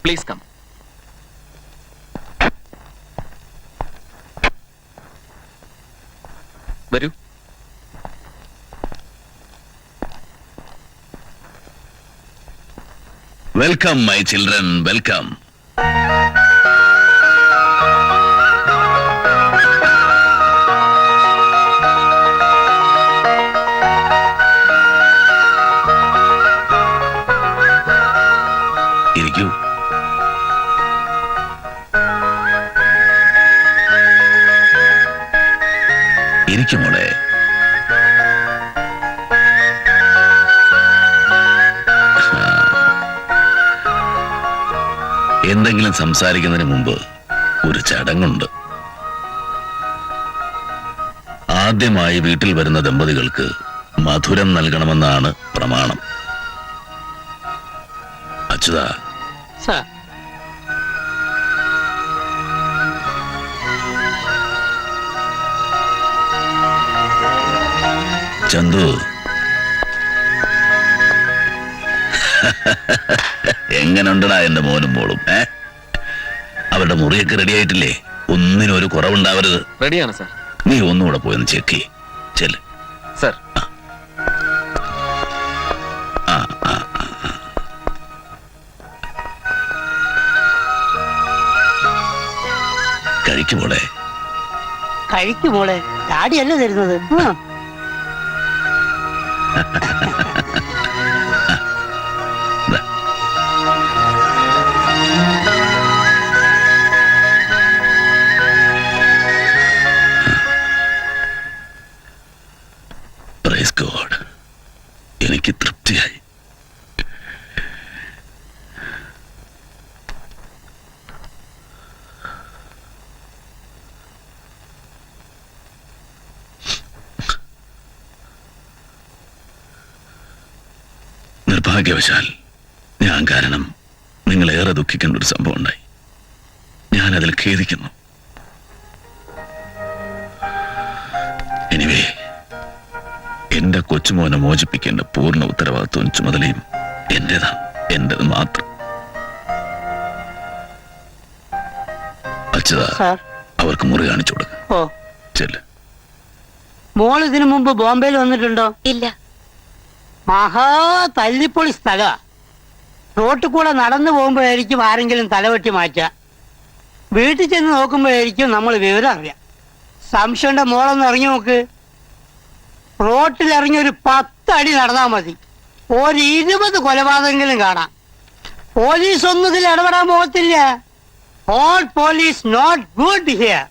Please come. വരൂ. Welcome my children, welcome. ഇരിക്കൂ. ഇരിക്കുമോളെ. എന്തെങ്കിലും സംസാരിക്കുന്നതിന് മുമ്പ് ഒരു ചടങ്ങുണ്ട്. ആദ്യമായി വീട്ടിൽ വരുന്ന ദമ്പതികൾക്ക് മധുരം നൽകണമെന്നാണ് പ്രമാണം. അച്യുതാ, ചന്തു, എങ്ങനുണ്ടടാ എന്റെ മോനും മോളും? അവരുടെ മുറിയൊക്കെ റെഡി ആയിട്ടില്ലേ? ഒന്നിനും ഒരു കുറവുണ്ടാവരുത്. റെഡിയാണ് സാർ. നീ ഒന്നുകൂടെ പോയൊന്ന് ചെക്ക് ചെയ്യ്. ചെല്ല് സാർ. കഴിക്കുമോളെ. കഴിക്കുമോളെ, ഡാഡിയല്ല തരുന്നത്. പ്രൈസ് ഗോഡ്, എനിക്ക് തൃപ്തിയായി. നിർഭാഗ്യവശാൽ ഞാൻ കാരണം നിങ്ങളേറെ ദുഃഖിക്കേണ്ട ഒരു സംഭവം ഉണ്ടായി. ഞാനതിൽ ഖേദിക്കുന്നു. എനിവേ, എന്റെ കൊച്ചുമോനെ മോചിപ്പിക്കേണ്ട പൂർണ്ണ ഉത്തരവാദിത്വവും ചുമതലയും എന്റേതാണ്, എന്റേത് മാത്രം. അച്യുതാ, അവർക്ക് മുറി കാണിച്ചു കൊടുക്ക. ചെല്ല്. മോൾ ഇതിനു മുമ്പ് ബോംബെയിൽ വന്നിട്ടുണ്ടോ? ഇല്ല. മഹാ തല്ലിപ്പൊളി സ്ഥല. റോട്ടിൽ കൂടെ നടന്നു പോകുമ്പോഴായിരിക്കും ആരെങ്കിലും തലവെട്ടി മാറ്റുക. വീട്ടിൽ ചെന്ന് നോക്കുമ്പോഴായിരിക്കും നമ്മൾ വിവരം അറിയാം. സംശയന്റെ മോളൊന്ന് ഇറങ്ങി നോക്ക്. റോട്ടിലിറങ്ങി ഒരു 10 അടി നടന്നാൽ മതി, ഒരു 20 കൊലപാതകങ്ങളും കാണാം. പോലീസ് ഒന്നും ഇതിൽ ഇടപെടാൻ പോകത്തില്ല. All police not good here.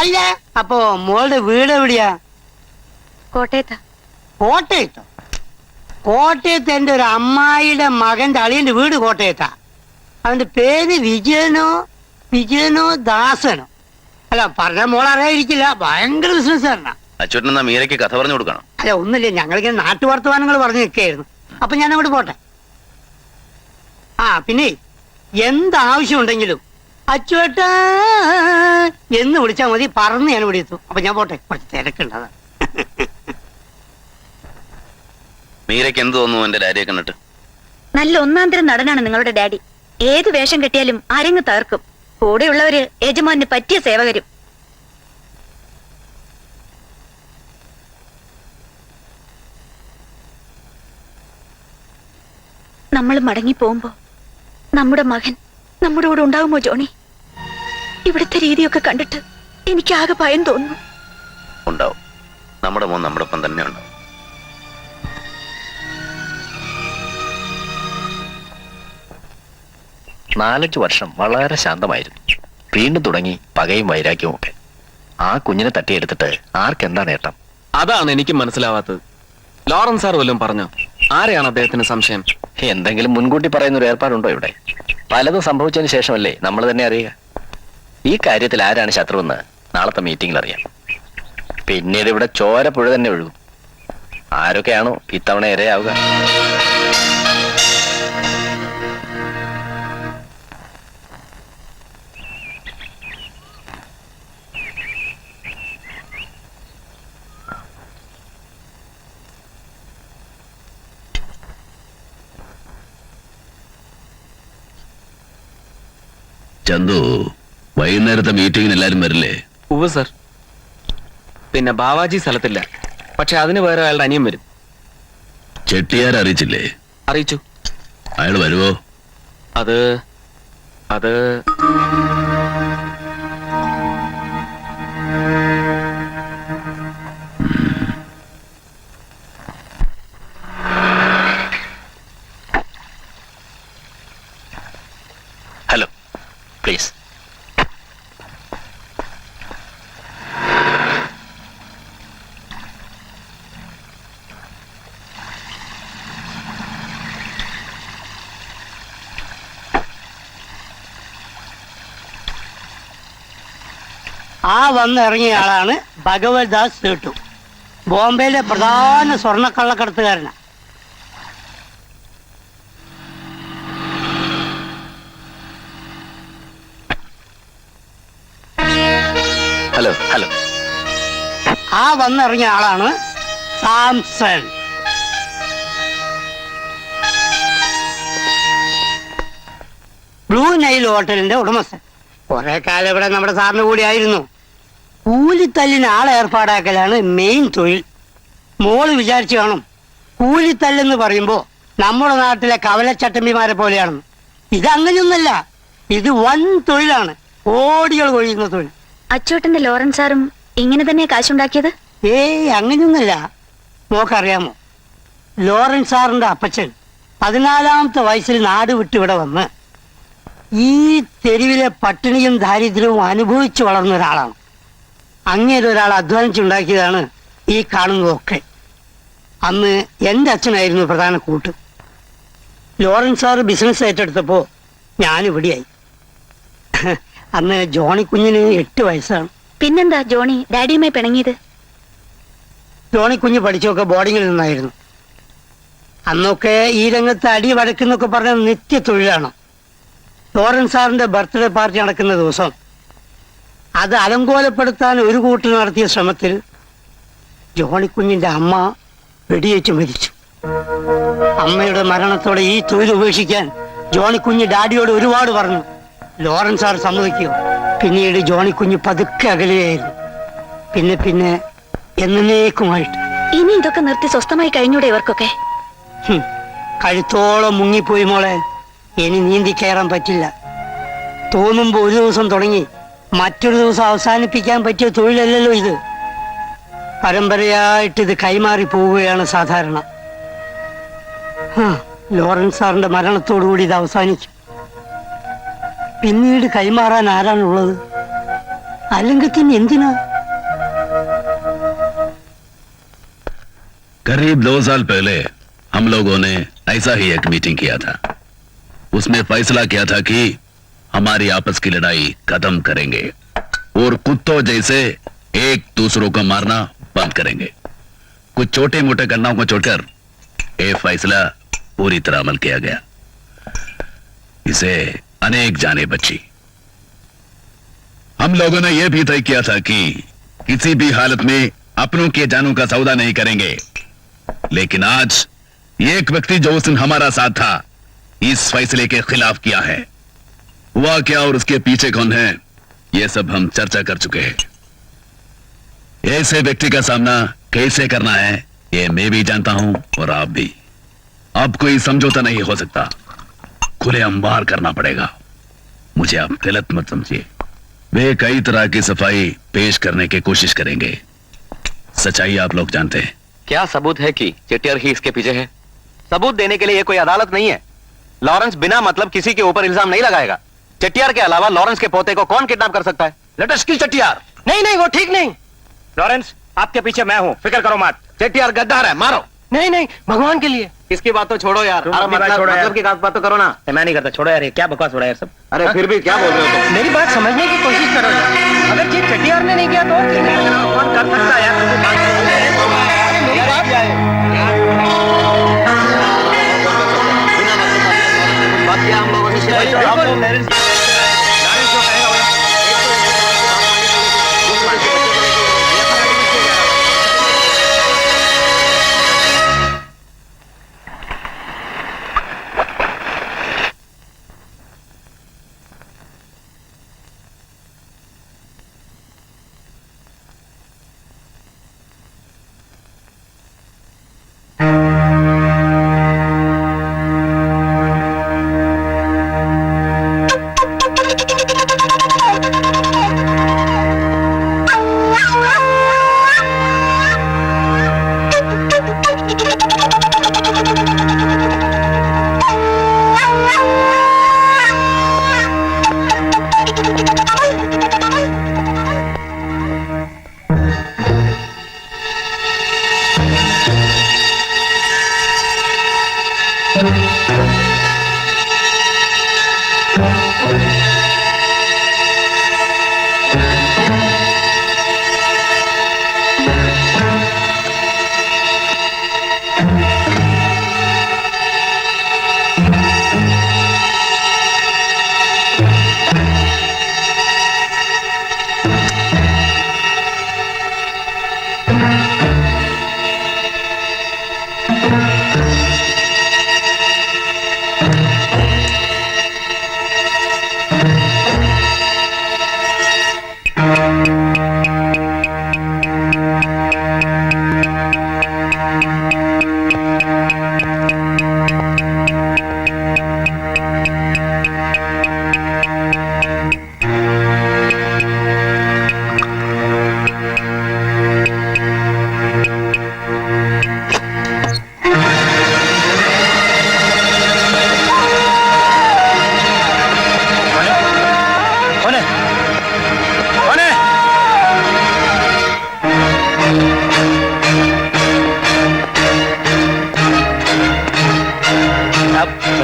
അല്ല, അപ്പോ മോളുടെ വീട് എവിടെയാ? കോട്ടയത്താ. കോട്ടയത്തോ? കോട്ടയത്ത് എന്റെ ഒരു അമ്മായിയുടെ മകന്റെ അളിയന്റെ വീട് കോട്ടയത്താ. അവന്റെ പേര് വിജയനോ ദാസനോ. അല്ല, പറഞ്ഞ മോൾ അറിയാതിരിക്കില്ല, ഭയങ്കര ബിസിനസ്സുകാരനാ. അച്ഛൻ മീരയ്ക്ക് കഥ പറഞ്ഞു കൊടുക്കണം. അല്ല, ഒന്നുമില്ല, ഞങ്ങളിങ്ങനെ നാട്ടുവർത്തമാനങ്ങൾ പറഞ്ഞു നിൽക്കുകയായിരുന്നു. അപ്പൊ ഞാൻ അങ്ങോട്ട് പോട്ടെ. പിന്നെ എന്താവശ്യം ഉണ്ടെങ്കിലും അച്ചുവേട്ടാ എന്ന് വിളിച്ചാൽ മതി, പറന്ന് ഞാൻ ഇവിടെ എത്തും. അപ്പൊ ഞാൻ പോട്ടെ, കുറച്ച് തിരക്കുണ്ടതാ. മീരയ്ക്ക് എന്ത് തോന്നുന്നു എന്റെ ഡാഡിയെ കണ്ടിട്ട്? നല്ല ഒന്നാന്തരം നടനാണ് നിങ്ങളുടെ ഡാഡി. ഏത് വേഷം കെട്ടിയാലും അരങ്ങ് തകർക്കും. കൂടെയുള്ളവര് യജമാന് പറ്റിയ സേവകരും. നമ്മൾ മടങ്ങി പോകുമ്പോ നമ്മുടെ മകൻ നമ്മുടെ കൂടെ ഉണ്ടാവുമോ ജോണി? ഇവിടുത്തെ രീതിയൊക്കെ കണ്ടിട്ട് എനിക്ക് ആകെ ഭയം തോന്നുന്നു. ഉണ്ടാവും. നമ്മുടെ മോൻ നമ്മുടെ ഒപ്പം തന്നെ ഉണ്ടാവും. നാലഞ്ച് വർഷം വളരെ ശാന്തമായിരുന്നു. വീണ്ടും തുടങ്ങി പകയും വൈരാഗ്യവും ഒക്കെ. ആ കുഞ്ഞിനെ തട്ടിയെടുത്തിട്ട് ആർക്കെന്താ നേട്ടം? അതാണ് എനിക്ക് മനസ്സിലാവാത്തത്. ലോറൻസ് സാർ വല്ലതും പറഞ്ഞോ? ആരെയാണ് അദ്ദേഹത്തിന് സംശയം? എന്തെങ്കിലും മുൻകൂട്ടി പറയുന്ന ഒരു ഏർപ്പാടുണ്ടോ ഇവിടെ? പലതും സംഭവിച്ചതിന് ശേഷമല്ലേ നമ്മൾ തന്നെ അറിയുക. ഈ കാര്യത്തിൽ ആരാണ് ശത്രുവെന്ന് നാളത്തെ മീറ്റിംഗിൽ അറിയാം. പിന്നീട് ഇവിടെ ചോര പുഴ തന്നെ ഒഴുകും. ആരൊക്കെയാണോ ഇത്തവണ ഇരയാവുക? ചന്തു വൈകുന്നേരത്തെ മീറ്റിംഗിന് എല്ലാരും വരില്ലേ? ഉവ്വ് സർ. പിന്നെ ബാവാജി സ്ഥലത്തില്ല, പക്ഷെ അതിന് വേറെ അയാളുടെ അനിയൻ വരും. ചെട്ടിയാർ അറിയിച്ചില്ലേ? അറിയിച്ചു. അയാൾ വരുവോ? അത് അത് ഹലോ, പ്ലീസ്. ആ വന്നിറങ്ങിയ ആളാണ് ഭഗവത് ദാസ് സേട്ടു. ബോംബെയിലെ പ്രധാന സ്വർണ്ണക്കള്ളക്കടത്തുകാരനാണ്. Hello hello. ആ വന്നിറങ്ങിയ ആളാണ് സാംസൺ. ബ്ലൂ നൈൽ ഹോട്ടലിന്റെ ഉടമസ്ഥൻ. കുറെ കാലം ഇവിടെ നമ്മുടെ സാറിന് കൂടി ആയിരുന്നു. കൂലിത്തല്ലിന് ആളെ ഏർപ്പാടാക്കലാണ് മെയിൻ തൊഴിൽ. മോള് വിചാരിച്ചു കാണും കൂലിത്തല്ലെന്ന് പറയുമ്പോ നമ്മുടെ നാട്ടിലെ കവലച്ചട്ടമ്പിമാരെ പോലെയാണെന്ന്. ഇതങ്ങനെയൊന്നല്ല, ഇത് വൻ തൊഴിലാണ്, കോടികൾ കൊഴിയുന്ന തൊഴിൽ. അച്ചോട്ടന്റെ ലോറൻസ് സാറും ഇങ്ങനെ തന്നെ കാശുണ്ടാക്കിയത്? ഏയ് അങ്ങനെയൊന്നല്ല. മോക്കറിയാമോ, ലോറൻസ് സാറിന്റെ അപ്പച്ചൻ 14-ാമത്തെ വയസ്സിൽ നാട് വിട്ട് ഇവിടെ വന്ന് ഈ തെരുവിലെ പട്ടിണിയും ദാരിദ്ര്യവും അനുഭവിച്ചു വളർന്ന ഒരാളാണ്. അങ്ങേതൊരാൾ അധ്വാനിച്ചുണ്ടാക്കിയതാണ് ഈ കാണുന്നതൊക്കെ. അന്ന് എൻ്റെ അച്ഛനായിരുന്നു പ്രധാന കൂട്ട്. ലോറൻസ് സാറ് ബിസിനസ് ഏറ്റെടുത്തപ്പോൾ ഞാനിവിടെയായി. അന്ന് ജോണി കുഞ്ഞിന് 8 വയസ്സാണ്. പിന്നെന്താ ജോണി ഡാഡിയുമായി പിണങ്ങിയത്? ജോണി കുഞ്ഞ് പഠിച്ചൊക്കെ ബോർഡിങ്ങിൽ നിന്നായിരുന്നു. അന്നൊക്കെ ഈ രംഗത്ത് അടി വഴക്കെന്നൊക്കെ പറഞ്ഞ നിത്യ തൊഴിലാണ്. ലോറൻസ് സാറിന്റെ ബർത്ത്ഡേ പാർട്ടി നടക്കുന്ന ദിവസം അത് അലങ്കോലപ്പെടുത്താൻ ഒരു കൂട്ടർ നടത്തിയ ശ്രമത്തിൽ ജോണിക്കുഞ്ഞിന്റെ അമ്മ വെടിയേറ്റ് മരിച്ചു. അമ്മയുടെ മരണത്തോടെ ഈ തൊഴിൽ ഉപേക്ഷിക്കാൻ ജോണിക്കുഞ്ഞ് ഡാഡിയോട് ഒരുപാട് പറഞ്ഞു. ലോറൻസ് സാർ സമ്മതിക്കുക. പിന്നീട് ജോണിക്കുഞ്ഞ് പതുക്കെ അകലെയായിരുന്നു. പിന്നെ പിന്നെ എന്നേക്കുമായിട്ട്. ഇനി ഇതൊക്കെ നിർത്തി സ്വസ്ഥമായി കഴിഞ്ഞൂടെ ഇവർക്കൊക്കെ? കഴുത്തോളം മുങ്ങിപ്പോയി മോളെ. ഇനി നീന്തി കയറാൻ പറ്റില്ല. തോന്നുമ്പോ ഒരു ദിവസം തുടങ്ങി മറ്റൊരു ദിവസം അവസാനിപ്പിക്കാൻ പറ്റിയ തൊഴിലല്ലല്ലോ ഇത്. പരമ്പരയായിട്ട് ഇത് കൈമാറി പോവുകയാണ് സാധാരണ. ലോറൻസ് സാറിന്റെ മരണത്തോടുകൂടി ഇത് അവസാനിക്കും. പിന്നീട് കൈമാറാൻ ആരാണുള്ളത്? അല്ലെങ്കിൽ തന്നെ എന്തിനാ? करीब 2 साल पहले हम लोगों ने ऐसा ही एक मीटिंग किया था. उसमें फैसला किया था कि हमारी आपस की लड़ाई खत्म करेंगे और कुत्तों जैसे एक दूसरों को मारना बंद करेंगे. कुछ छोटे मोटे घटनाओं को छोड़कर ये फैसला पूरी तरह अमल किया गया. इसे अनेक जाने बची. हम लोगों ने यह भी तय किया था कि किसी भी हालत में अपनों के जानों का सौदा नहीं करेंगे. लेकिन आज एक व्यक्ति जो उस दिन हमारा साथ था इस फैसले के खिलाफ किया है. हुआ क्या और उसके पीछे कौन है, ये सब हम चर्चा कर चुके हैं. ऐसे व्यक्ति का सामना कैसे करना है ये मैं भी जानता हूं और आप भी. अब कोई समझौता नहीं हो सकता. खुलेआम वार करना पड़ेगा. मुझे आप गलत मत समझिए. वे कई तरह की सफाई पेश करने की कोशिश करेंगे. सच्चाई आप लोग जानते हैं. क्या सबूत है कि चेटियार ही इसके पीछे है? सबूत देने के लिए ये कोई अदालत नहीं है. लॉरेंस बिना मतलब किसी के ऊपर इल्जाम नहीं लगाएगा. चेटियार के अलावा लॉरेंस के पोते को कौन किडनैप कर सकता है? लेट अस किल चेटियार. नहीं नहीं, वो ठीक नहीं. लॉरेंस, आपके पीछे मैं हूँ, फिक्र करो मत. चेटियार गद्दार है, मारो. नहीं नहीं, भगवान के लिए. इसकी बात तो छोड़ो यार. मतलब की बात तो करो ना. मैं नहीं करता. छोड़ो यार, ये क्या बकवास हो रहा है यार सब. अरे फिर भी क्या बोल रहे हो तुम? मेरी बात समझने की कोशिश करो यार. अगर ये चेटियार ने नहीं किया तो कौन कर सकता है यार? मेरी बात है. हम लोगों से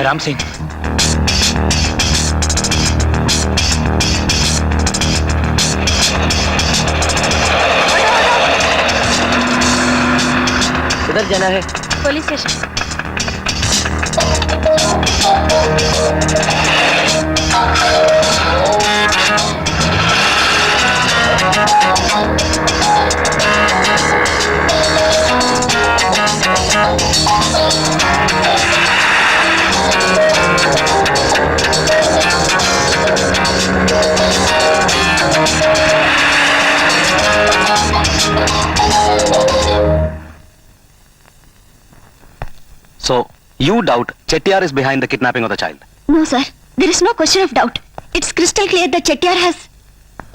राम सिंह। किधर जाना है? Police station. So, you doubt Chettiar is behind the kidnapping of the child? No, sir. There is no question of doubt. It's crystal clear that Chettiar has...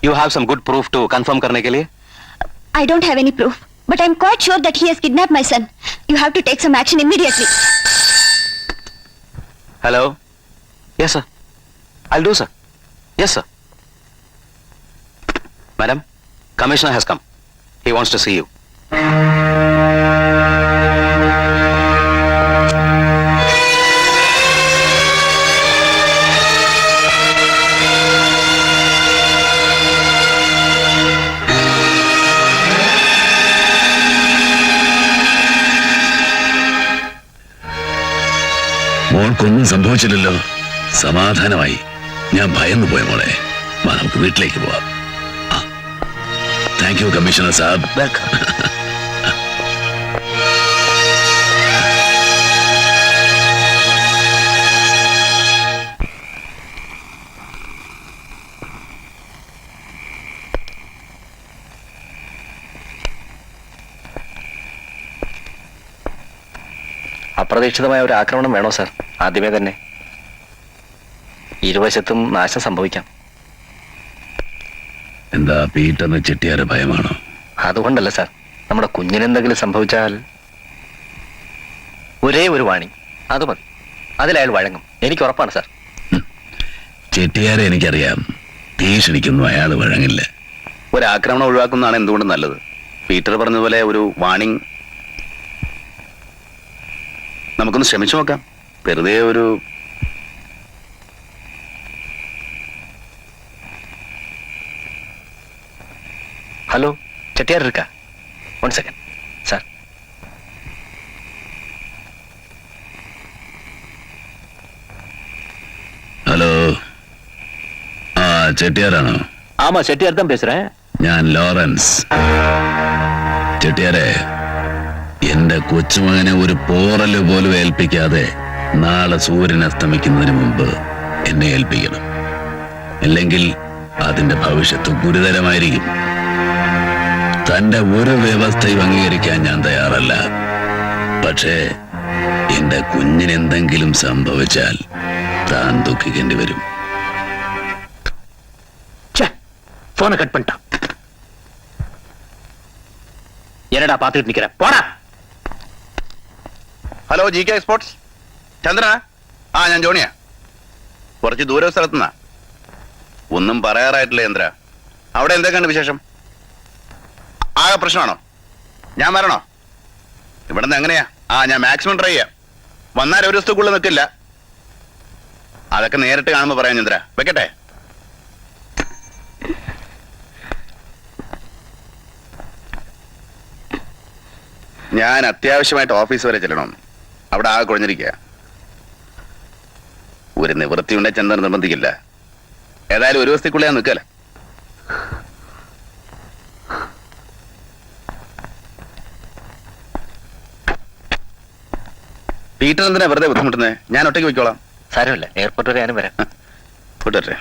You have some good proof to confirm करने के लिए? I don't have any proof, but I'm quite sure that he has kidnapped my son. You have to take some action immediately. Hello? Yes, sir. I'll do, sir. Yes, sir. Madam, Commissioner has come. He wants to see you. മോൾക്കൊന്നും സംഭവിച്ചില്ലല്ലോ. സമാധാനമായി. ഞാൻ ഭയന്നു പോയ മോളെ. വാ, നമുക്ക് വീട്ടിലേക്ക് പോവാം. Thank you commissioner സാബ്. വെൽക്കം. അപ്രതീക്ഷിതമായ ഒരു ആക്രമണം വേണോ സാർ? ആദ്യമേ തന്നെ ഇരുവശത്തും നാശം സംഭവിക്കാം. എന്താ പീറ്ററിന് ചെട്ടിയാരെ ഭയമാണോ? അതുകൊണ്ടല്ല സാർ, നമ്മുടെ കുഞ്ഞിനെന്തെങ്കിലും സംഭവിച്ചാൽ ഒരേ ഒരു വാണി, അത് മതി. അതിലയാൾ വഴങ്ങും, എനിക്ക് ഉറപ്പാണ് സാർ. ചെട്ടിയാരെ എനിക്കറിയാം. ഭീഷണിക്കൊന്നും അയാൾ വഴങ്ങില്ല. ഒരു ആക്രമണം ഒഴിവാക്കുന്നതാണ് എന്തുകൊണ്ടും നല്ലത്. പീറ്റർ പറഞ്ഞതുപോലെ ഒരു വാണിംഗ് നമുക്കൊന്ന് ശ്രമിച്ചു നോക്കാം. വെറുതെ ഒരു ഹലോ, ചെട്ടിയാർ ഇരിക്കാ? 1 സെക്കൻഡ് സാർ. ഹലോ, ആ ചെട്ടിയാരാണോ? ആമാ, ചെട്ടിയാർ താൻ പേசுறேன். ഞാൻ ലോറൻസ്. ചെട്ടിയാരെ, എന്റെ കൊച്ചുമകനെ ഒരു പോറല് പോലും ഏൽപ്പിക്കാതെ നാളെ സൂര്യൻ അസ്തമിക്കുന്നതിന് മുമ്പ് എന്നെ ഏൽപ്പിക്കണം. അല്ലെങ്കിൽ അതിന്റെ ഭവിഷ്യത്ത് ഗുരുതരമായിരിക്കും. തന്റെ ഒരു വ്യവസ്ഥയും അംഗീകരിക്കാൻ ഞാൻ തയ്യാറല്ല. പക്ഷേ എന്റെ കുഞ്ഞിനെന്തെങ്കിലും സംഭവിച്ചാൽ താൻ ദുഃഖിക്കേണ്ടി വരും. ഫോണ് കട്ട് பண்ணிட்டான். என்னடா பாத்துட்டு நிக்கிற? போடா. ഹലോ, ജി കെ സ്പോർട്സ് ചന്ദ്രനാ? ആ, ഞാൻ ജോണിയാ. കുറച്ച് ദൂര സ്ഥലത്തുനിന്നാ. ഒന്നും പറയാറായിട്ടില്ല ചന്ദ്ര. അവിടെ എന്തൊക്കെയാണ് വിശേഷം? ആകെ പ്രശ്നമാണോ? ഞാൻ വരണോ? ഇവിടെ നിന്ന് എങ്ങനെയാ? ആ, ഞാൻ മാക്സിമം ട്രൈ ചെയ്യാം. വന്നാൽ ഒരു ദിവസത്തേക്കുള്ളിൽ നിൽക്കില്ല. അതൊക്കെ നേരിട്ട് കാണുമ്പോൾ പറയാം ചന്ദ്ര. വെക്കട്ടെ? ഞാൻ അത്യാവശ്യമായിട്ട് ഓഫീസ് വരെ ചെല്ലണം. അവിടെ ആകെ കുഴഞ്ഞിരിക്കുക. ഒരു നിവൃത്തിയുണ്ടെ ചന്ദ്രൻ നിർബന്ധിക്കില്ല. ഏതായാലും ഒരു ദിവസത്തേക്കുള്ള ഞാൻ നിൽക്കല. പീറ്റർ എന്തിനാ വെറുതെ ബുദ്ധിമുട്ടുന്നത്? ഞാൻ ഒറ്റയ്ക്ക് പോയിക്കോളാം. സാരമില്ല, എയർപോർട്ട് വരെ ഞാനും വരാം. കൂട്ടട്ടെ.